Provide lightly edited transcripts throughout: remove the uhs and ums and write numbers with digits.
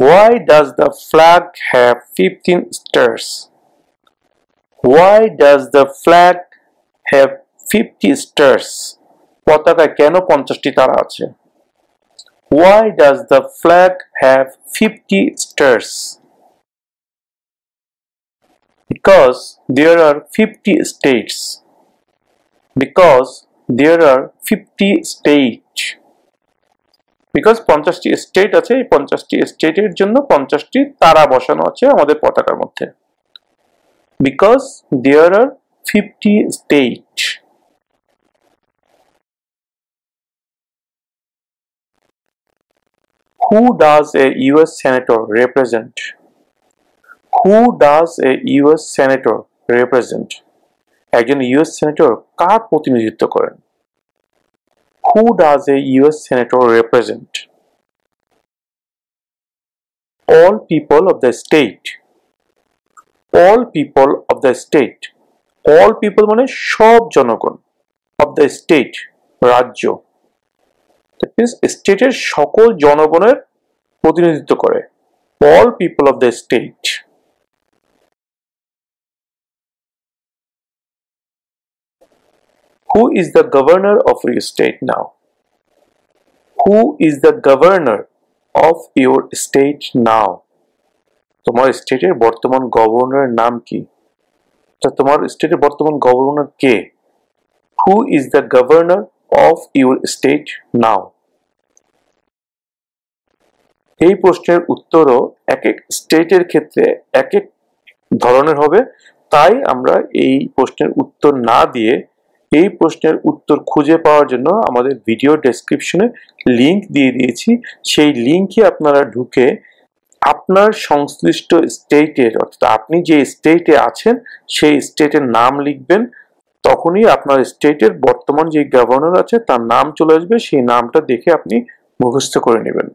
Why does the flag have 15 stars? Why does the flag have 50 stars? পতাকায় কেন 50টি তারা আছে? Why does the flag have 50 stars? Because there are 50 states. Because there are 50 states. Because 50টি state আছে, এই 50টি স্টেটের জন্য 50টি তারা বসানো আছে আমাদের পতাকার মধ্যে। Because there are 50 states. Who does a US senator represent? Who does a US senator represent? একজন US senator কার প্রতিনিধিত্ব করেন? Who does a US senator represent? All people of the state. All people of the state. All people মানে সব জনগণ of the state রাজ্য। That means স্টেটের সকল জনগণের প্রতিনিধিত্ব করে। All people of the state. Who is the governor of your state now? Who is the governor of your state now? তোমার স্টেটের বর্তমান গভর্নরের নাম কি? তো তোমার স্টেটের বর্তমান governor K? Who is the governor of your state now? এই প্রশ্নের উত্তরও এক এক স্টেটের ক্ষেত্রে এক এক ধরনের হবে, তাই আমরা এই প্রশ্নের উত্তর না দিয়ে এই প্রশ্নের উত্তর খুঁজে পাওয়ার জন্য আমাদের ভিডিও ডেসক্রিপশনে লিংক দিয়ে দিয়েছি। সেই লিংকে আপনারা ঢুকে আপনার সংশ্লিষ্ট স্টেটের, অর্থাৎ আপনি যে স্টেটে আছেন সেই স্টেটের নাম লিখবেন, তখনই আপনার স্টেটের বর্তমান যে গভর্নর আছে তার নাম চলে আসবে, সেই নামটা দেখে আপনি মুখস্থ করে নেবেন।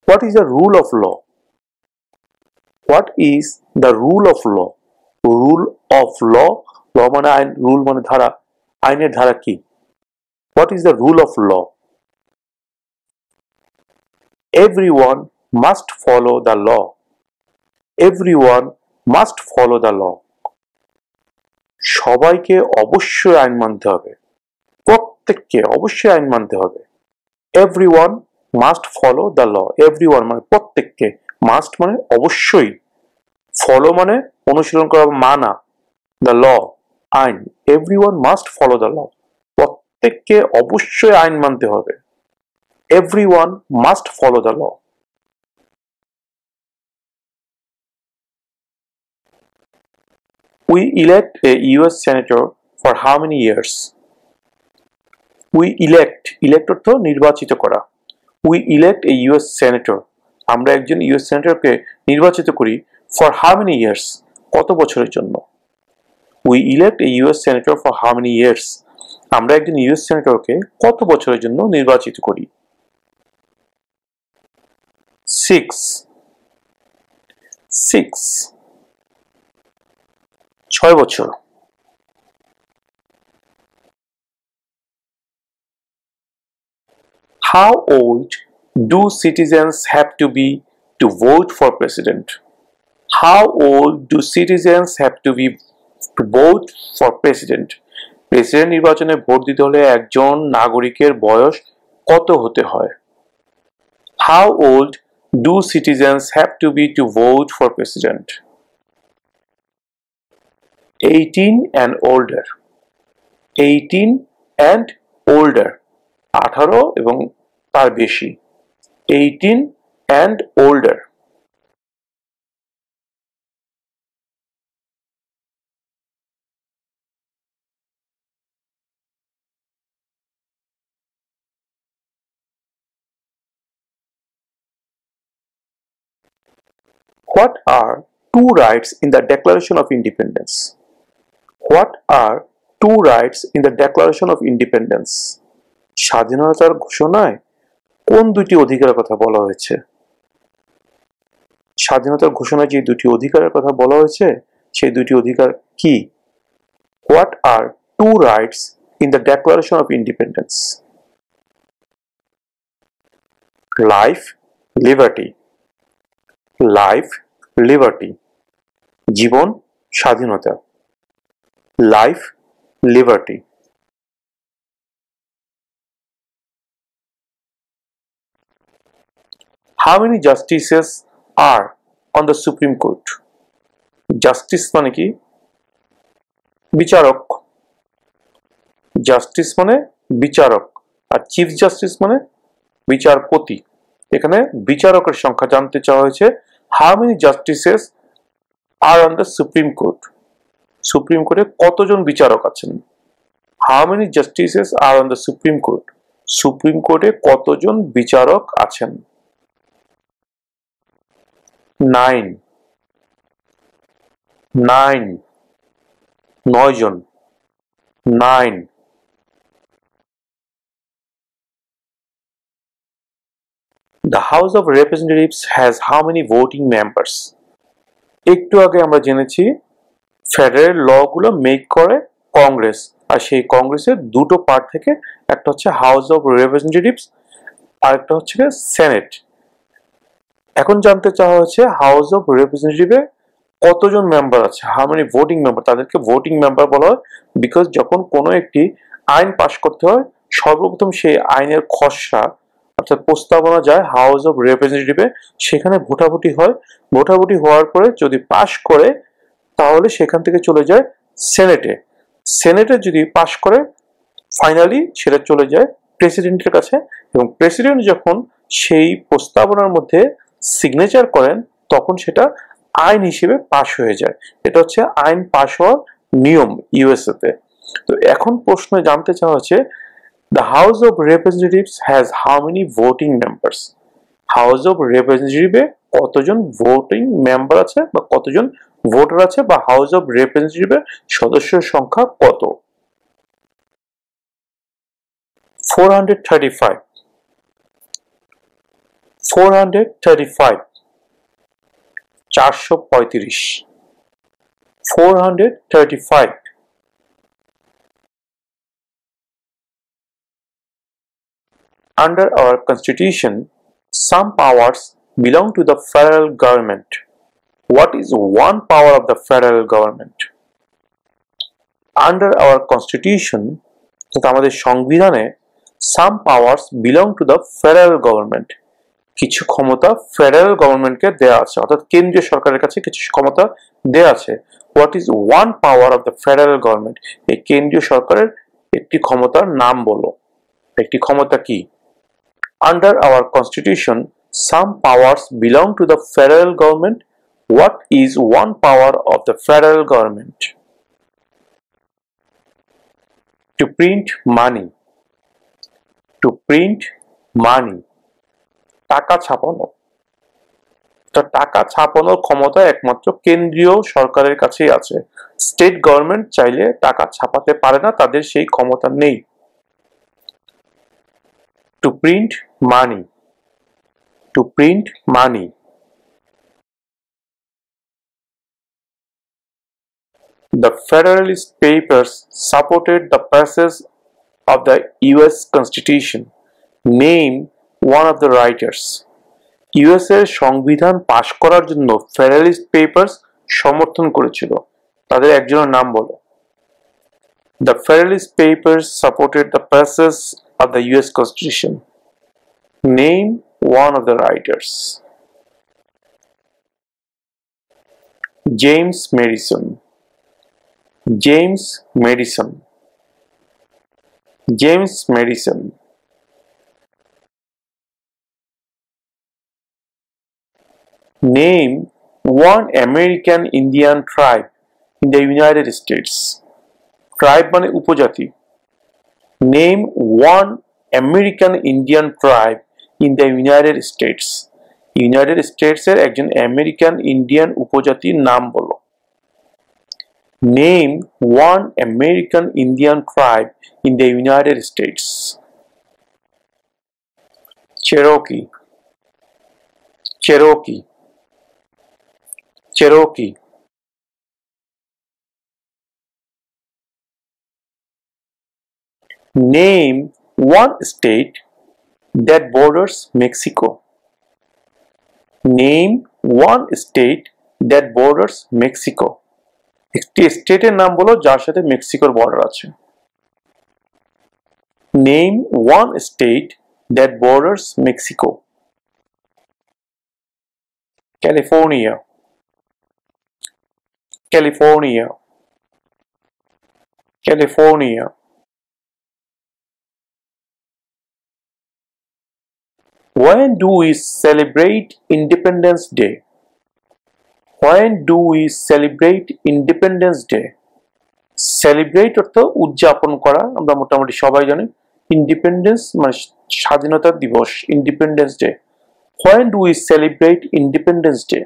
What is the rule of law? What is the rule of law? Rule of law, law মানে আইন, রুল মানে ধারা, আইনের ধারা কি? What is the rule of law? Everyone must follow the law. Everyone must follow the law. সবাইকে অবশ্যই আইন মানতে হবে, প্রত্যেককে অবশ্যই আইন মানতে হবে। Everyone must follow the law. Everyone মানে প্রত্যেককে, must মানে অবশ্যই, follow মানে অনুসরণ করা, মানা, the law আইন। Everyone must follow the law. প্রত্যেককে অবশ্যই আইন মানতে হবে। Everyone must follow the law. We elect a US senator for how many years? We elect অর্থ নির্বাচিত করা। We elect a US senator. আমরা একজন US সেনেটরকে নির্বাচিত করি for how many years? কত বছরের জন্য? We elect a US senator for how many years? আমরা একজন US সেনেটরকে কত বছরের জন্য নির্বাচিত করি? 6 বছর। How old do citizens have to be to vote for president? How old do citizens have to be to vote for president? President নির্বাচনে vote দিতে হলে একজন নাগরিকের বয়স কত হতে হয়? How old do citizens have to be to vote for president? 18 and older. 18 and older. 18 এবং তার বেশি। 18 and older. What are two rights in the Declaration of Independence? What are two rights in the Declaration of Independence? স্বাধীনতার ঘোষণায় কোন দুটি অধিকারের কথা বলা হয়েছে? স্বাধীনতার ঘোষণায় যে দুটি অধিকারের কথা বলা হয়েছে সেই দুটি অধিকার কি? What are two rights in the Declaration of Independence? Life, liberty. Life, liberty. জীবন, স্বাধীনতা. Life, liberty. How many justices are on the Supreme Court? Justice মানে কি? বিচারক. Justice মানে বিচারক, আর চিফ জাস্টিস মানে বিচারপতি. এখানে বিচারকের সংখ্যা জানতে চাওয়া হয়েছে. How many justices are on the Supreme Court? Supreme কোর্টে কতজন বিচারক আছেন? How many justices are on the Supreme Court? Supreme কোর্টে কতজন বিচারক আছেন? 9 জন. 9. The House of Representatives has how many voting members? একটু আগে আমরা জেনেছি ফেডারেল ল গুলো মেক করে কংগ্রেস, আর সেই কংগ্রেসের দুটো পার্ট থেকে একটা হচ্ছে হাউস অফ রিপ্রেজেন্টেটিভস আর একটা হচ্ছে সেনেট. এখন জানতে চাওয়া হচ্ছে হাউস অফ রিপ্রেজেন্টেটিভে কতজন মেম্বার আছে, হাউ মেনি ভোটিং মেম্বার. তাদেরকে ভোটিং মেম্বার বলা হয় বিকজ যখন কোনো একটি আইন পাশ করতে হয় সর্বপ্রথম সেই আইনের খসড়া অর্থাৎ প্রস্তাবনা যায় হাউস অফ রিপ্রেজেন্টেটিভে, সেখানে ভোটাভুটি হয়. ভোটাভুটি হওয়ার পরে যদি পাশ করে তাহলে সেখান থেকে চলে যায় সেনেটে. সেনেটে যদি পাশ করে ফাইনালি সেটা চলে যায় প্রেসিডেন্টের কাছে, এবং প্রেসিডেন্ট যখন সেই প্রস্তাবনার মধ্যে সিগনেচার করেন তখন সেটা আইন হিসেবে পাশ হয়ে যায়. এটা হচ্ছে আইন পাশ হওয়ার নিয়ম ইউএসএ তে. তো এখন প্রশ্ন জানতে চাওয়া হচ্ছে the House of Representatives has how many voting members? House of Representatives এ কতজন ভোটিং মেম্বার আছে বা কতজন ভোটার আছে, বা হাউস অফ রিপ্রেজেন্টেটিভ এর সদস্যের সংখ্যা কত? 435. 435. 435. 435. Under our constitution, some powers belong to the federal government. What is one power of the federal government? Under our constitution, আমাদের সংবিধানে some powers belong to the federal government. কিছু ক্ষমতা federal গভর্নমেন্টকে দেয়া আছে, অর্থাৎ কেন্দ্রীয় সরকারের কাছে কিছু ক্ষমতা দেয়া আছে. What is one power of the federal government? এই কেন্দ্রীয় সরকারের একটি ক্ষমতার নাম বলো. একটি ক্ষমতা কি? Under our constitution, some powers belong to the federal government. What is one power of the federal government? To print money. To print money. টাকা ছাপানো. তো টাকা ছাপানোর ক্ষমতা একমাত্র কেন্দ্রীয় সরকারের কাছেই আছে. স্টেট গভর্নমেন্ট চাইলে টাকা ছাপাতে পারে না, তাদের সেই ক্ষমতা নেই. To print money. To print money. The Federalist Papers supported the passage of the US Constitution. Name one of the writers. US এর সংবিধান পাশ করার জন্য ফেডারেলিস্ট পেপারস সমর্থন করেছিল, তাদের একজনের নাম বলো. The Federalist Papers supported the passage of the US Constitution. Name one of the writers. James Madison. James Madison. James Madison. Name one American Indian tribe in the United States. Tribe মানে উপজাতি. Name one American Indian tribe in the United States. United States এর একজন American Indian উপজাতির নাম বলো. Name one American Indian tribe in the United States. Cherokee. Cherokee. Cherokee. Name one state that borders Mexico. Name one state that borders Mexico. একটি স্টেটের নাম বলো যার সাথে মেক্সিকোর বর্ডার আছে। Name one state that borders Mexico. California, California, California. When do we celebrate Independence Day? When do we celebrate Independence Day? Celebrate অর্থ উদযাপন করা, আমরা মোটামুটি সবাই জানি। ইন্ডিপেন্ডেন্স মানে স্বাধীনতা দিবস, independence day. When do we celebrate Independence Day?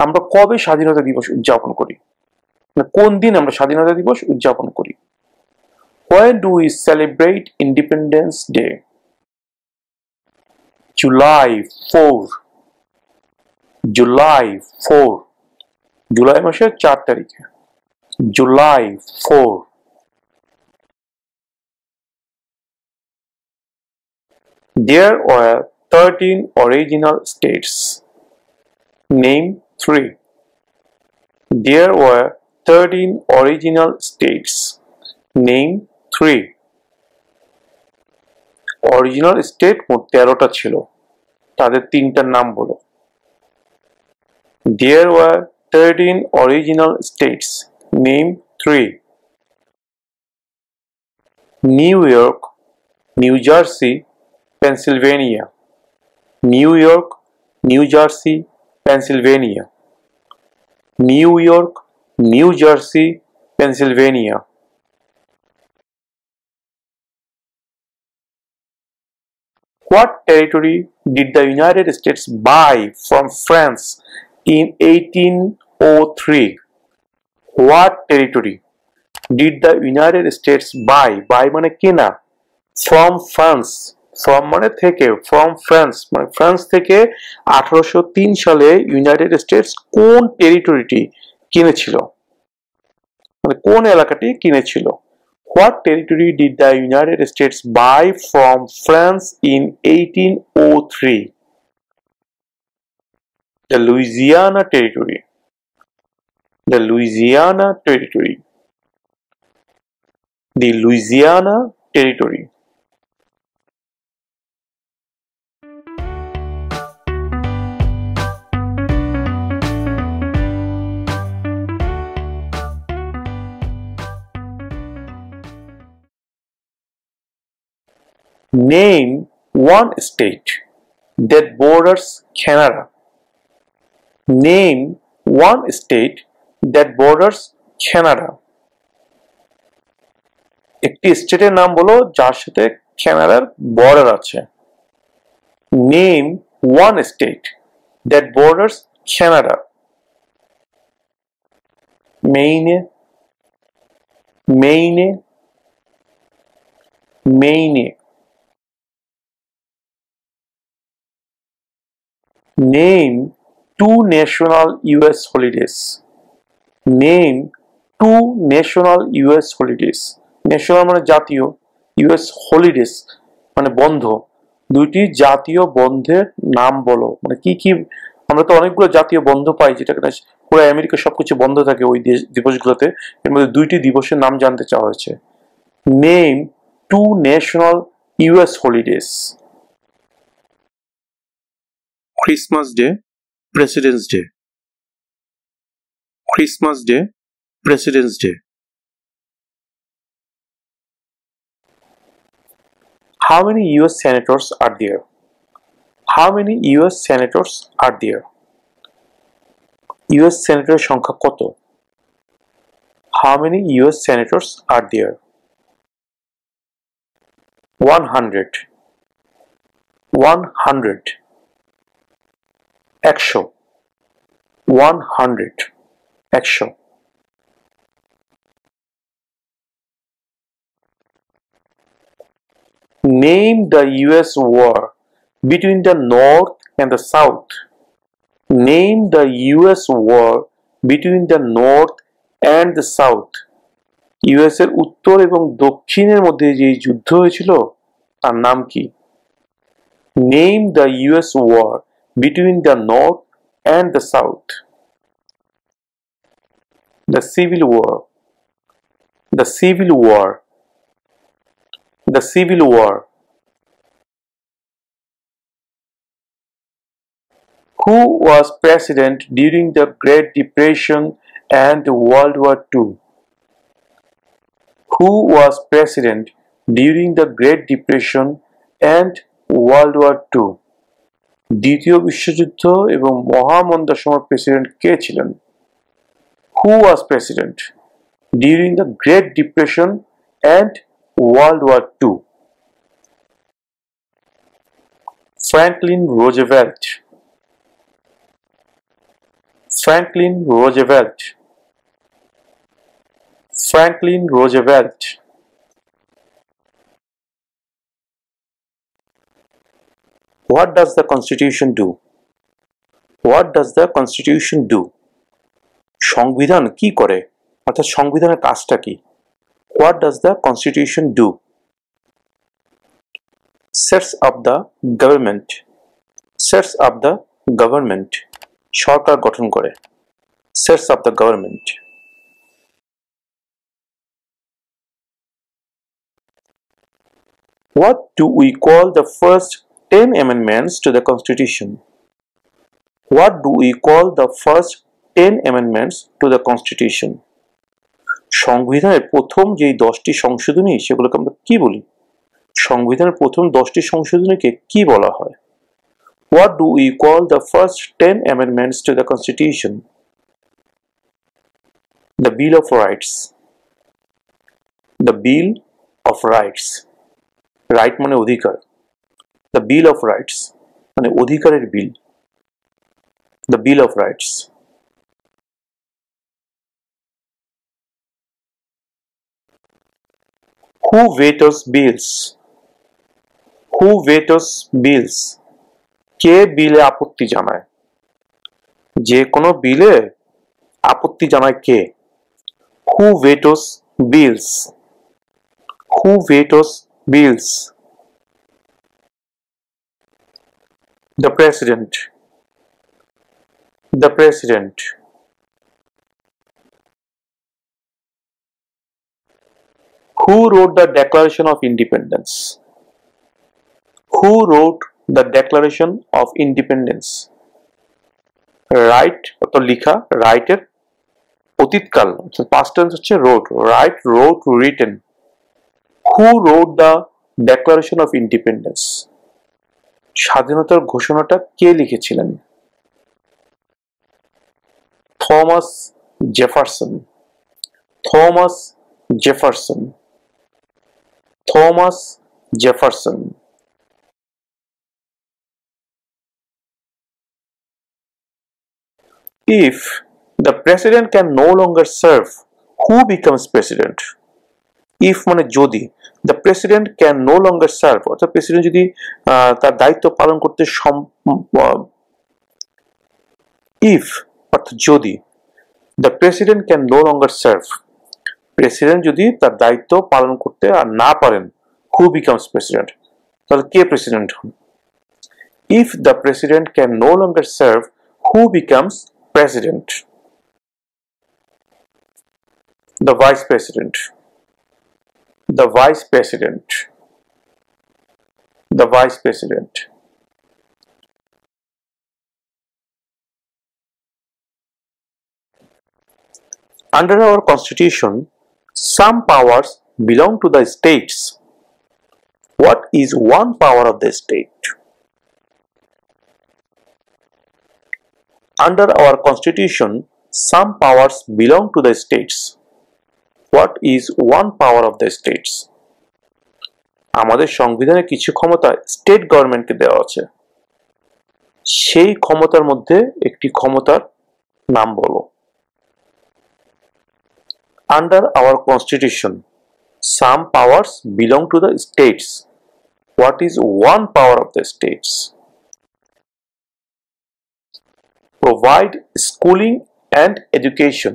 আমরা কবে স্বাধীনতা দিবস উদযাপন করি, মানে কোন দিন আমরা স্বাধীনতা দিবস উদযাপন করি? When do we celebrate Independence Day? July 4, July 4, July মাসের 4 তারিখে, July 4. There were 13 original states. Name 3. There were 13 original states. Name 3. Original state মোট 13টা ছিল, তাদের তিনটার নাম বলো। There were 13 original states. Name 3. New York, New Jersey, Pennsylvania. New York, New Jersey, Pennsylvania. New York, New Jersey, Pennsylvania. What territory did the United States buy from France in 1803? What territory did the United States buy? Buy মানে কেনা, from France, from মানে থেকে, from France মানে France থেকে 1803 সালে United states কোন টেরিটরিটি কিনেছিল, মানে কোন এলাকাটি কিনেছিল? What territory did the United States buy from France in 1803? The Louisiana Territory. The Louisiana Territory. The Louisiana Territory. Name one state that borders Canada. Name one state that borders Canada. একটি স্টেটের নাম বলো যার সাথে কানাডার border আছে। Name one state that borders Canada. Maine, Maine, Maine. Name two national US holidays. Name two national US holidays. National মানে জাতীয়, US holidays মানে বন্ধ। দুইটি জাতীয় বন্ধের নাম বলো, মানে কি কি? আমরা তো অনেকগুলো জাতীয় বন্ধ পাই, যেটা কিনা পুরো আমেরিকা সবকিছু বন্ধ থাকে ওই দিবসগুলোতে। এর মধ্যে দুইটি দিবসের নাম জানতে চাওয়া হয়েছে। Name two national US holidays. Christmas Day, President's Day. Christmas Day, President's Day. How many US senators are there? How many US senators are there? US senator সংখ্যা কত? How many US senators are there? 100. 100. 100. 100. 100. Name the US war between the North and the South. Name the US war between the North and the South. US এর উত্তর এবং দক্ষিণের মধ্যে যে যুদ্ধ হয়েছিল তার নাম কি? Name the US war between the north and the south. The civil war, the civil war, the civil war. Who was president during the Great Depression and World War II? Who was president during the Great Depression and World War II? দ্বিতীয় বিশ্বযুদ্ধ এবং মহামন্দার সময় president কে ছিলেন? Who was president during the Great Depression and World War II? Franklin Roosevelt. Franklin Roosevelt. Franklin Roosevelt. What does the Constitution do? What does the Constitution do? সংবিধান কি করে, অর্থাৎ সংবিধানের কাজটা কি? What does the Constitution do? Sets up the government. Sets up the government. সরকার গঠন করে। Sets up the government. What do we call the first 10 amendments to the Constitution? What do we call the first 10 amendments to the Constitution? সংবিধানের প্রথম যেই 10টি সংশোধনী সেগুলোকে আমরা কি বলি? সংবিধানের প্রথম 10টি সংশোধনীকে কি বলা হয়? What do we call the first 10 amendments to the Constitution? The Bill of Rights. The Bill of Rights. Right মানে অধিকার। The Bill of Rights মানে অধিকারের বিল। The Bill of Rights. Who vetoes bills? Who vetoes bills? কে বিলে আপত্তি জানায়? যে কোনো বিলে আপত্তি জানায় কে? Who vetoes bills? Who vetoes bills? The President. The President. Who wrote the Declaration of Independence? Who wrote the Declaration of Independence? Write অর্থাৎ লিখা, write এর অতীতকাল past tense হচ্ছে wrote, write, wrote, written. Who wrote the Declaration of Independence? স্বাধীনতার ঘোষণাটা কে লিখেছিলেন? Thomas Jefferson. Thomas Jefferson. Thomas Jefferson. If the president can no longer serve, who becomes president? If মানে যদি, the president can no longer serve, অর্থাৎ president যদি তার দায়িত্ব পালন করতে if অর্থাৎ যদি, the president can no longer serve, president যদি তার দায়িত্ব পালন করতে আর না পারেন, who becomes president? তাহলে কে প্রেসিডেন্ট হন? If the president can no longer serve, who becomes president? The vice president. The vice president. The vice president. Under our constitution, some powers belong to the states. What is one power of the state? Under our constitution, some powers belong to the states. What is one power of the states? আমাদের সংবিধানে কিছু ক্ষমতা state গভর্নমেন্টকে দেওয়া আছে। সেই ক্ষমতার মধ্যে একটি ক্ষমতার নাম বলো। Under our constitution, some powers belong to the states. What is one power of the states? Provide schooling and education.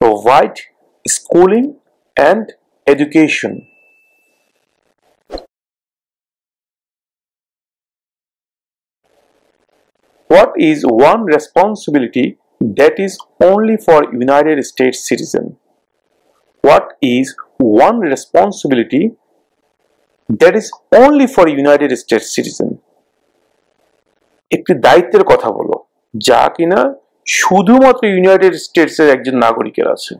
Provide schooling and education. What is one responsibility that is only for United States citizen? What is one responsibility that is only for United States citizen? একটি দায়িত্বের কথা বলো যা কিনা শুধুমাত্র United স্টেটসের একজন নাগরিকের আছে।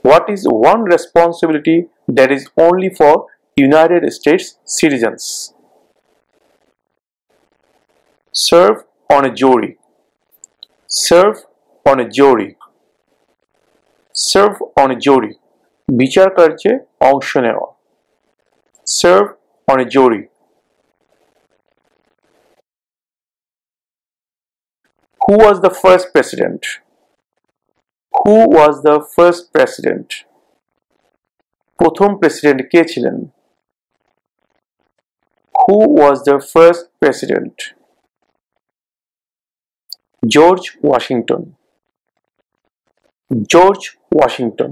What is one responsibility that is only for United States citizens? Serve on a jury. Serve on a jury. Serve on a jury. বিচার কার্যে অংশ নেওয়া। Serve on a jury. Who was the first president? Who was the first president? প্রথম president কে ছিলেন? Who was the first president? George Washington. George Washington.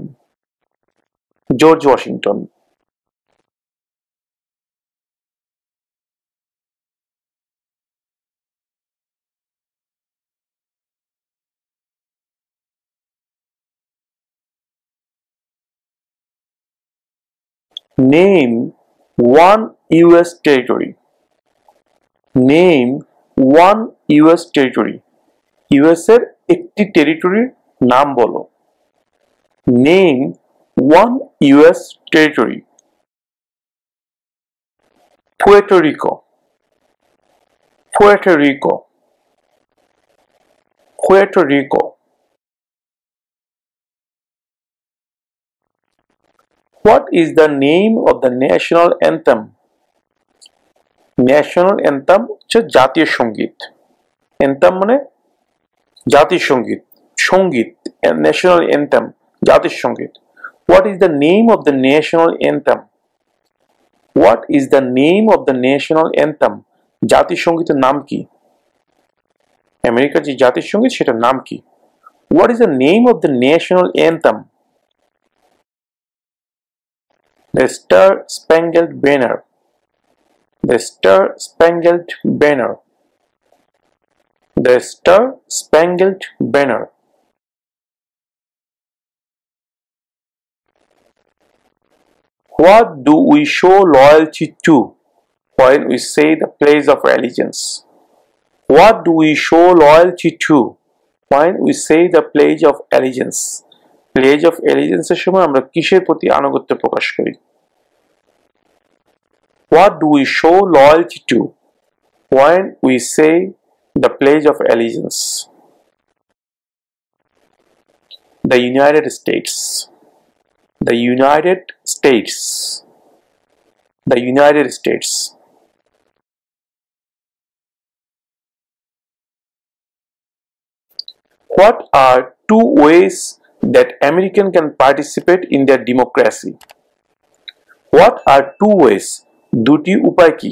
George Washington. Name one US territory. Name one US territory. US এর একটি টেরিটরির নাম বলো। Name one US territory. Puerto Rico. Puerto Rico. Puerto Rico. What is the name of the national anthem? National anthem হচ্ছে জাতীয় সঙ্গীত। Anthem মানে জাতীয় সঙ্গীত, সঙ্গীত, national anthem, জাতীয় সঙ্গীত। What is the name of the national anthem? What is the name of the national anthem? জাতীয় সঙ্গীতের নাম কি? আমেরিকার যে জাতীয় সঙ্গীত সেটার নাম কি? What is the name of the national anthem? The Star Spangled Banner. The Star Spangled Banner. The Star Spangled Banner. What do we show loyalty to when we say the Pledge of Allegiance? What do we show loyalty to when we say the Pledge of Allegiance? Pledge of Allegiance এর সময় আমরা কিসের প্রতি আনুগত্য প্রকাশ করি? What do we show loyalty to when we say the Pledge of Allegiance? The United States. The United States. The United States. What are two ways that Americans can participate in their democracy? What are two ways? দুটি উপায় কি?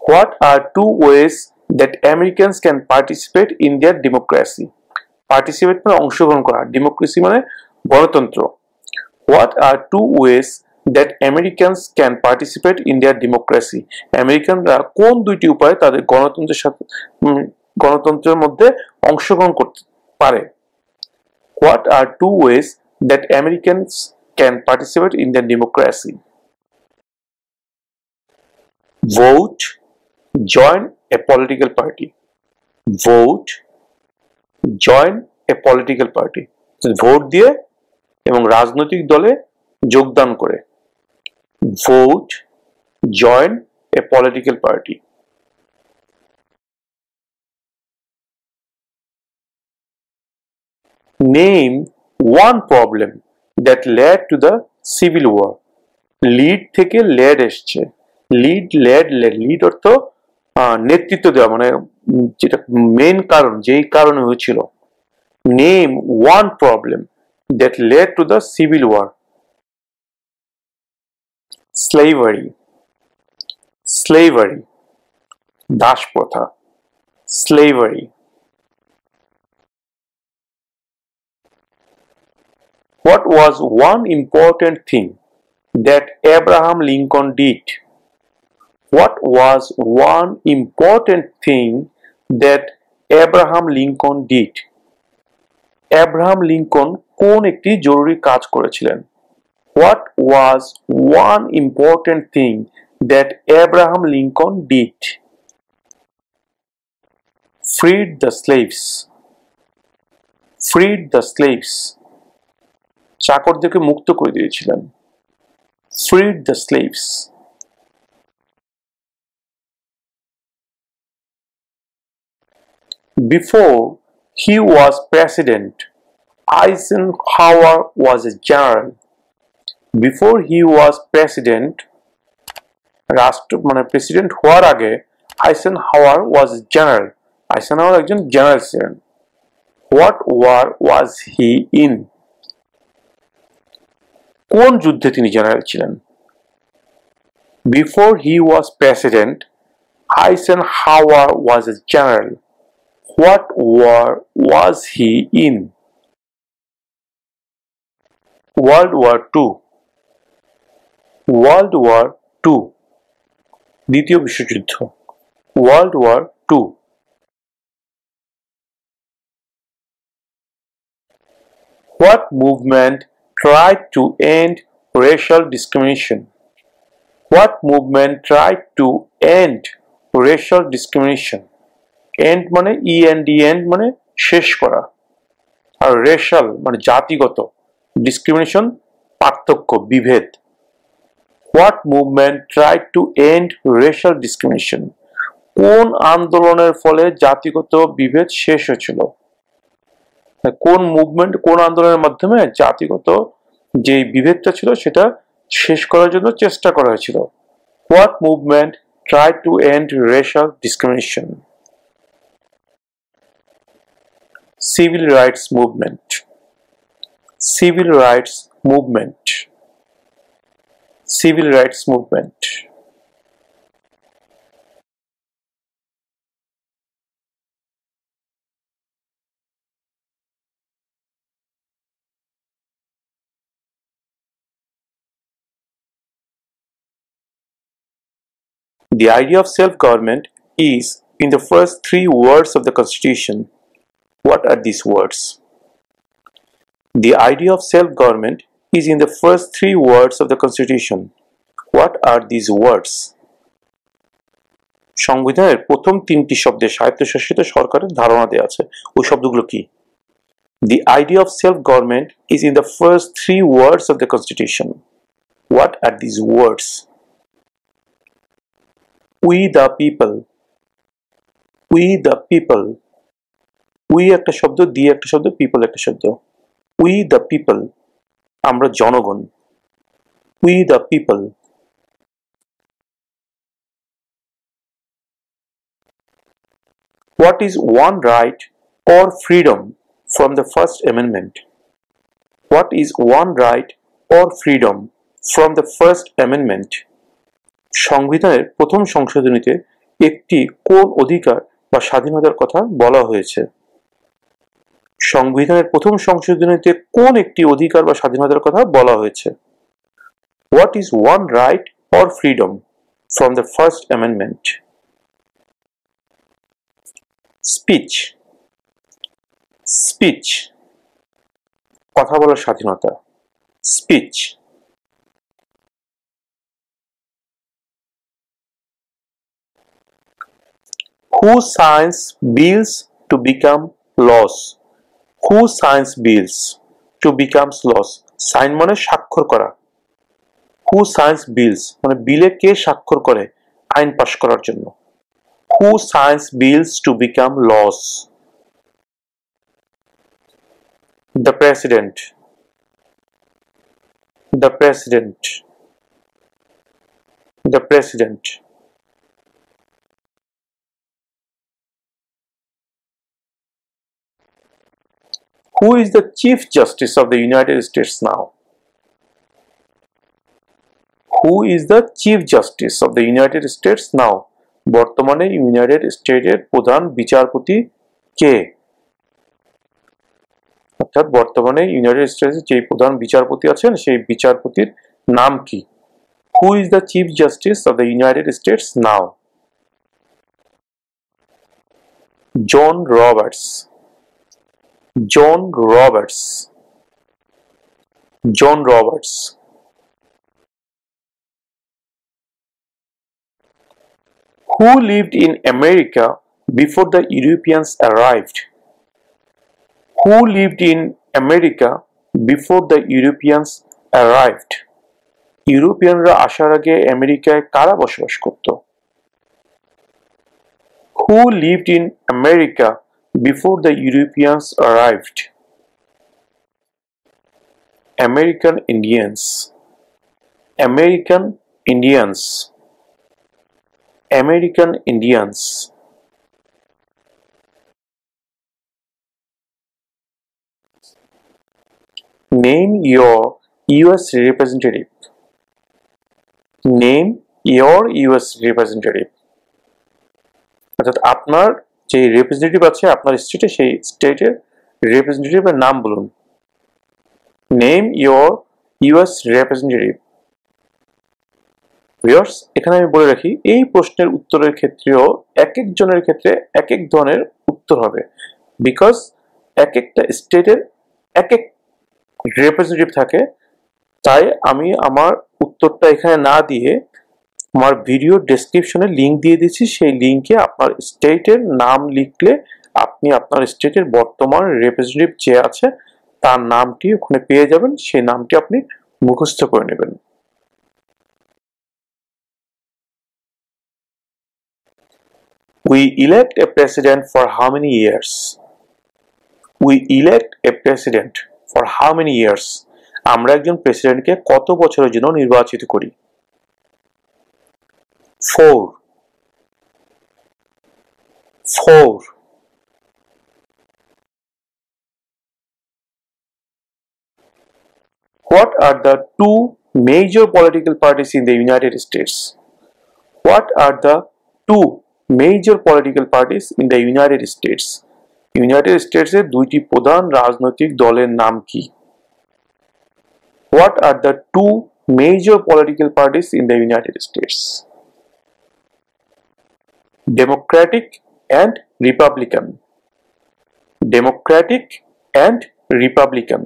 What are two ways that Americans can participate in their democracy? Participate মানে অংশগ্রহণ করা, democracy মানে গণতন্ত্র। What are two ways that Americans can participate in their democracy? আমেরিকানরা কোন দুইটি উপায়ে তাদের গণতন্ত্রের মধ্যে অংশগ্রহণ করতে পারে? What are two ways that Americans can participate in their democracy? Vote, join a political party. Vote, join a political party. Vote দিয়ে এবং রাজনৈতিক দলে যোগদান করে। Vote, join a political party. Name one problem that led to the Civil War. Lead থেকে led এসছে। Lead অর্থ নেতৃত্ব দেওয়া, মানে যেটা মেইন কারণ, যেই কারণে হয়েছিল। Name one problem that led to the civil war. Slavery, slavery, দাস প্রথা, slavery. What was one important thing that Abraham Lincoln did? What was one important thing that Abraham Lincoln did? Abraham Lincoln কোন একটি জরুরি কাজ করেছিলেন? What was one important thing that Abraham Lincoln did? Freed the slaves. Freed the slaves. চাকরদেরকে মুক্ত করে দিয়েছিলেন। Freed the slaves. Before he was president, Eisenhower was a general. Before he was president, president হওয়ার আগে আইসেনহাওয়ার was a general. আইসেনহাওয়ার একজন general ছিলেন। What war was he in? কোন যুদ্ধে তিনি জেনারেল ছিলেন? Before he was president, Eisenhower was a general. What war was he in? World War II. World War II. দ্বিতীয় বিশ্বযুদ্ধ। World War II. What movement tried to end racial discrimination? What movement tried to end racial discrimination? End মানে END, end মানে শেষ করা, আর racial মানে জাতিগত, discrimination পার্থক্য, বিভেদ। What movement tried to end racial discrimination? কোন আন্দোলনের ফলে জাতিগত বিভেদ শেষ হয়েছিল? কোন মুভমেন্ট, কোন আন্দোলনের মাধ্যমে জাতিগত যে বিভেদটা ছিল সেটা শেষ করার জন্য চেষ্টা করা হয়েছিল? What movement tried to end racial discrimination? Civil rights movement. Civil rights movement. Civil rights movement. The idea of self-government is in the first three words of the Constitution. What are these words? The idea of self-government is in the first three words of the Constitution. What are these words? সংবিধানের প্রথম তিনটি শব্দে স্বায়ত্তশাসিত সরকারের ধারণা দেওয়া আছে, ওই শব্দগুলো কি? The idea of self-government is in the first three words of the Constitution. What are these words? We the people. We the people. We একটা শব্দ, the একটা শব্দ, people একটা শব্দ। We the people. আমরা জনগণ। We the people. What is one right or freedom from the First Amendment? What is one right or freedom from the First Amendment? সংবিধানের প্রথম সংশোধনীতে একটি কোন অধিকার বা স্বাধীনতার কথা বলা হয়েছে? সংবিধানের প্রথম সংশোধনীতে কোন একটি অধিকার বা স্বাধীনতার কথা বলা হয়েছে? What is one right or freedom from the First Amendment? Speech. Speech. কথা বলার স্বাধীনতা। Speech. Who signs bills to become laws? Who signs bills to become laws? Sign মানে স্বাক্ষর করা। Who signs bills মানে বিলে কে স্বাক্ষর করে আইন পাস করার জন্য? Who signs bills to become laws? The President. The President. The President. Who is the Chief Justice of the United States now? Who is the Chief Justice of the United States now? বর্তমানে United স্টেটের প্রধান বিচারপতি কে? অর্থাৎ বর্তমানে United স্টেটসের যে প্রধান বিচারপতি আছেন সেই বিচারপতির নাম কি? Who is the chief justice of the United States now? John Roberts. John Roberts. John Roberts. Who lived in America before the Europeans arrived? Who lived in America before the Europeans arrived? ইউরোপিয়ানরা আসার আগে আমেরিকায় কারা বসবাস করত? Who lived in America before the Europeans arrived? American Indians. American Indians. American Indians. Name your US representative. Name your US representative. অর্থাৎ আপনার যে representative আছে আপনার স্টেটে, সেই স্টেটের রিপ্রেজেন্টেটিভের নাম বলুন। Name your US representative. Viewers, এখানে আমি বলে রাখি এই প্রশ্নের উত্তরের ক্ষেত্রেও এক একজনের ক্ষেত্রে এক এক ধরনের উত্তর হবে, বিকজ এক একটা স্টেটের এক এক রিপ্রেজেন্টেটিভ থাকে। তাই আমি আমার উত্তরটা এখানে না দিয়ে আমার ভিডিও ডেসক্রিপশনে লিংক দিয়ে দিচ্ছি, সেই লিংকে আপনার স্টেটের নাম লিখলে আপনি আপনার স্টেটের বর্তমান রিপ্রেজেন্টেটিভ যে আছে তার নামটি ওখানে পেয়ে যাবেন, সেই নামটি আপনি মুখস্থ করে নেবেন। We elect a president for how many years? We elect a president for how many years? আমরা একজন প্রেসিডেন্টকে কত বছরের জন্য নির্বাচিত করি? 4. 4. What are the two major political parties in the United States? What are the two major political parties in the United States? United States এর দুইটি প্রধান রাজনৈতিক দলের নাম কি? What are the two major political parties in the United States? Democratic and Republican. Democratic and Republican.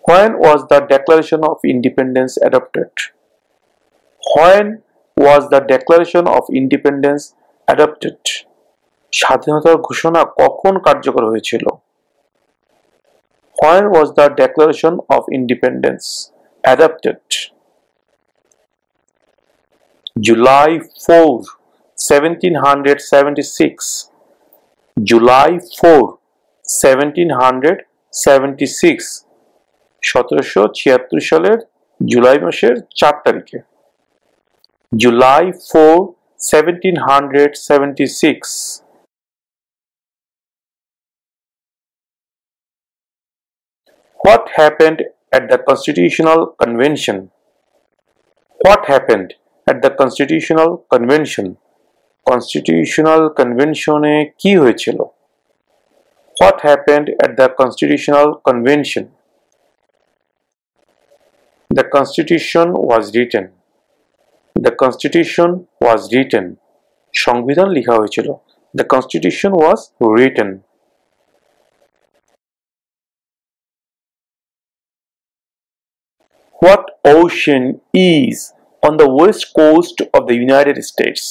When was the Declaration of Independence adopted? When was the Declaration of Independence adopted? স্বাধীনতার ঘোষণা কখন কার্যকর হয়েছিল? When was the Declaration of Independence adopted? July 4, 1776. July 4, 1776. 1776 সালের জুলাই মাসের 4 তারিখে। July 4, 1776. What happened at the Constitutional Convention? What happened at the Constitutional Convention? Constitutional Convention এ কি হয়েছিল? What happened at the Constitutional Convention? The Constitution was written. The Constitution was written. সংবিধান লেখা হয়েছিল। The Constitution was written. What ocean is on the west coast of the United States?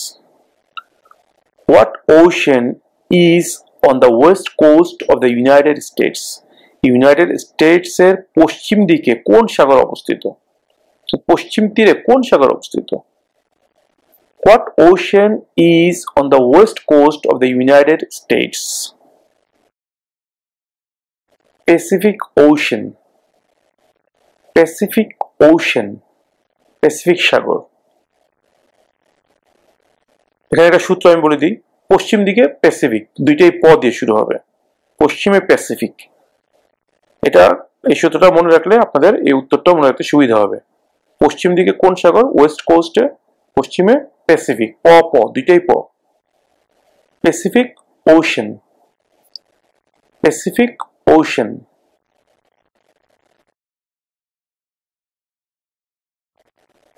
What ocean is on the west coast of the United States? United states এর পশ্চিম দিকে কোন সাগর অবস্থিত? পশ্চিম তীরে কোন সাগর অবস্থিত? What ocean is on the west coast of the United States? Pacific Ocean. Pacific Ocean. Pacific সাগর। এখানে একটা সূত্র আমি বলে দিই, পশ্চিম দিকে প্যাসিফিক, দুইটাই প দিয়ে শুরু হবে, পশ্চিমে প্যাসিফিক। এটা এই সূত্রটা মনে রাখলে আপনাদের এই উত্তরটা মনে রাখতে সুবিধা হবে। পশ্চিম দিকে কোন সাগর? ওয়েস্ট কোস্টে পশ্চিমে প্যাসিফিক। প দুইটাই প। Pacific ocean, Pacific ocean.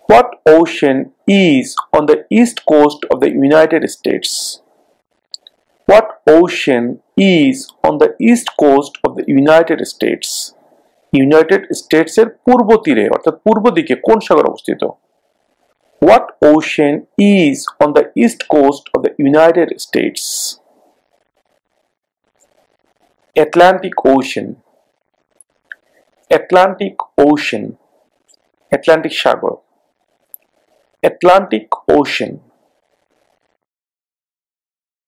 What ocean is on the east coast of the United States? What ocean is on the east coast of the United States? United states এর পূর্ব তীরে অর্থাৎ পূর্ব দিকে কোন সাগর অবস্থিত? What ocean is on the east coast of the United States? Atlantic Ocean, Atlantic Ocean, Atlantic Sagar, Atlantic Ocean.